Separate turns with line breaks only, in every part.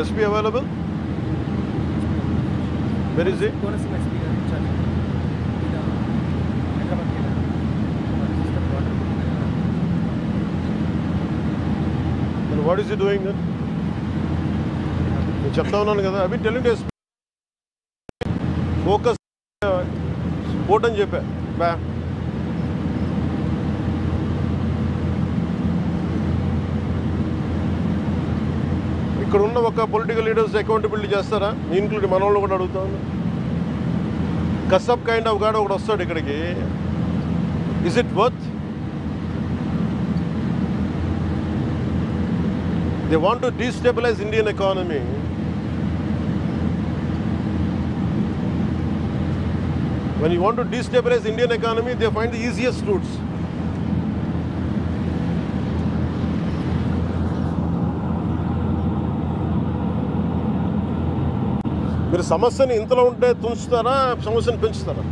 SP available? Where is he?
Konaseema SP గారు incharge ఈయన హైదరాబాద్కి వెళ్ళారు. వాళ్ళ sister water
And what is he doing then? నేను చెప్తా ఉన్నాను కదా, అవి టెలింగ్ SP ఫోకస్ స్పోర్ట్ అని చెప్పా. బా ఇక్కడ ఉన్న ఒక పొలిటికల్ లీడర్స్ అకౌంటబిలిటీ చేస్తారా? ఇంక్లూడ్ మన వాళ్ళు కూడా అడుగుతా ఉన్నా. కసబ్ కైండ్ ఆఫ్ గాడ్ ఒకటి వస్తాడు ఇక్కడికి. Is it worth? They want to destabilise Indian economy. When you want to destabilize Indian economy, they find the easiest routes. మీరు సమస్యని ఇంతలో ఉంటే తుంచుతారా, సమస్యను పెంచుతారా?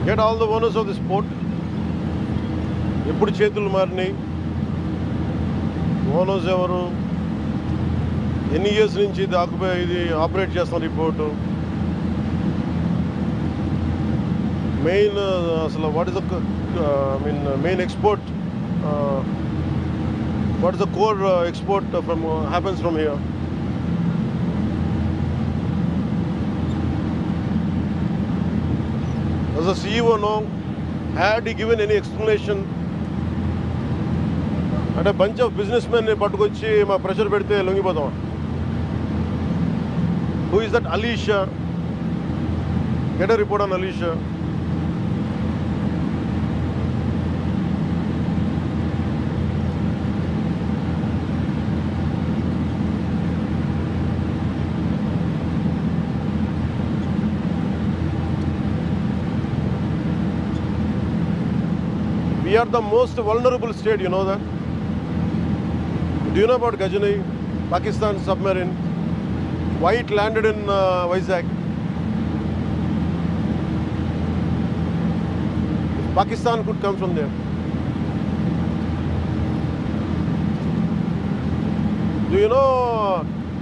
Get all the owners of this port. ఎప్పుడు చేతులు మారినాయి? ఓనర్స్ ఎవరు? ఎన్ని ఇయర్స్ నుంచి ఇది ఆపరేట్ చేస్తున్నారు ఈ పోర్టు? మెయిన్ అసలు what is the main export, what is the core export happens from here? Does the CEO know? Had he given any explanation? అంటే బంచ్ ఆఫ్ బిజినెస్ మెన్ని పట్టుకొచ్చి మా ప్రెషర్ పెడితే లొంగిపోతాం. Who is that Alisha? Get a report on Alisha. We are the most vulnerable state, you know that? Do you know about Gajani, Pakistan submarine? Why it landed in Vizag? Pakistan could come from there. Do you know,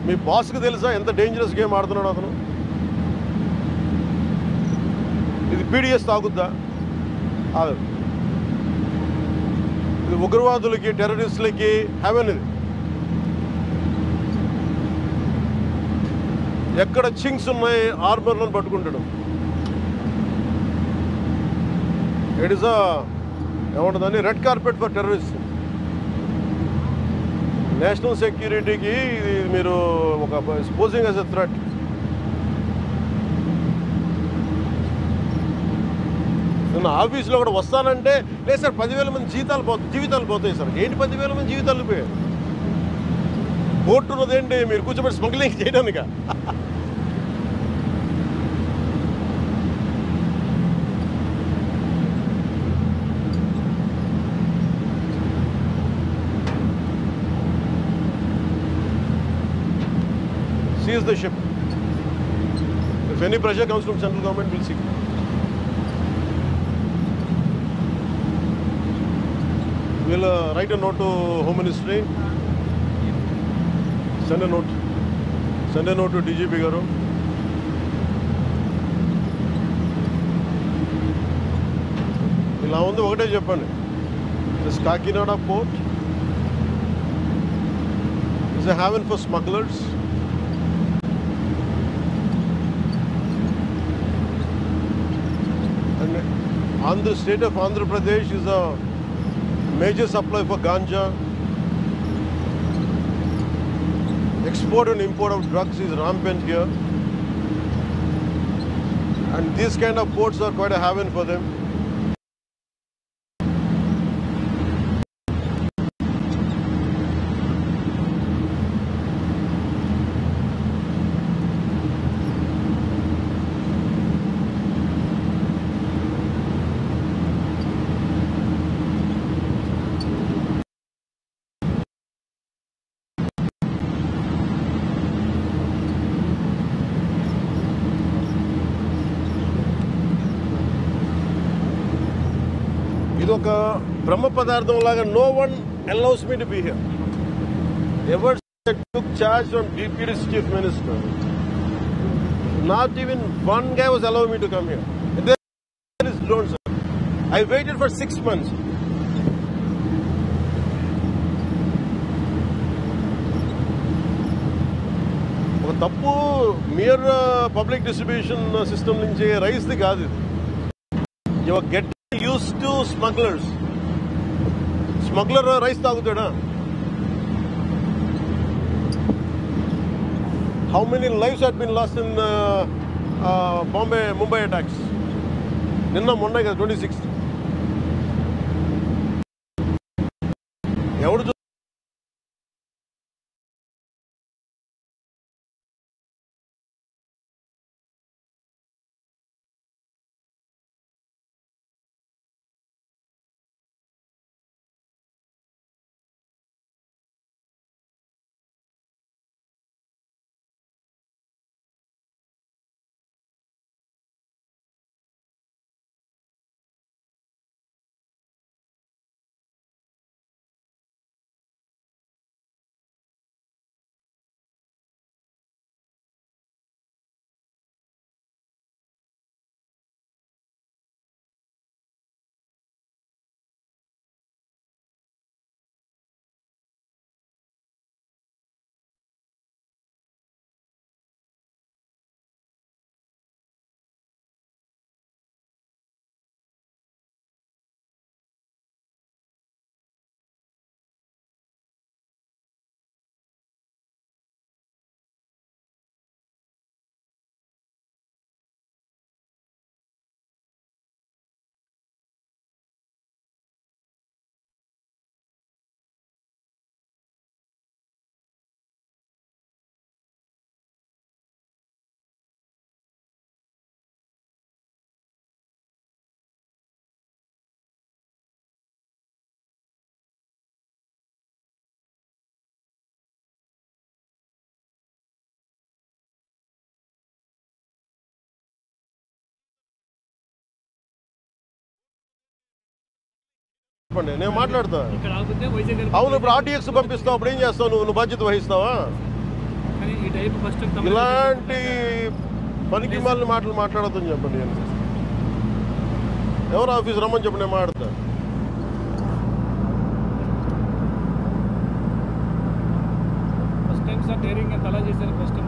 మీ బాస్కి తెలుసా ఎంత dangerous game ఆడుతున్నాడు అతను? ఇది PDS తాగుద్దా? ఇది ఉగ్రవాదులకి, టెర్రరిస్టులకి haven. ఇది ఎక్కడ Ching's ఉన్నాయి ఆర్మర్లను పట్టుకుంటాడు. ఇట్ ఈస్ ఏమంటుందని red carpet for terrorist. National సెక్యూరిటీకి ఇది మీరు ఒక పోజింగ్ యాజ్ ఎ థ్రెట్. నిన్న ఆఫీస్లో కూడా వస్తానంటే లేదు సార్ 10,000 మంది జీవితాలు పోతాయి సార్. ఏంటి 10,000 మంది జీవితాలు పోయాయి? పోర్టు ఉన్నదేంటి మీరు కూర్చోబెట్టి smuggling చేయడానిక? Seize the ship. If any pressure comes from central government, we'll see. We'll write a note to Home Ministry. Send a note to DGP garu. ఇలా ఉంది ఒకటే చెప్పండి. This Kakinada port is a haven for smugglers. And Andhra state of Andhra Pradesh is a major supply for ganja. Export and import of drugs is rampant here. And these kind of ports are quite a haven for them. ఒక బ్రహ్మ పదార్థం లాగా no one allows me to be here. Ever since I took charge from DPD's chief minister, not even one guy was allowing me to come here. There is loan, sir. I waited for 6 months. ఒక తప్పు mere public distribution system నుంచి రైస్ది కాదు ఇది. You are getting use to smugglers. Smuggler rice తాగుతాడా? How many lifes had been lost in Mumbai attacks? మొన్న కదా 26. ఎవడు నేను మాట్లాడతా. అవును, ఇప్పుడు ఆర్టీఎక్స్ పంపిస్తావు, అప్పుడు ఏం చేస్తావు? నువ్వు బాధ్యత వహిస్తావా? ఇలాంటి పనికి మాలిన మాటలు మాట్లాడద్దని చెప్పండి. ఎవరు ఆఫీస్ రమ్మని చెప్పి నేను మాట్లాడతా.
ఫస్ట్ టైం సార్ డైరింగ్ ఎంత అలా చేశారు? First time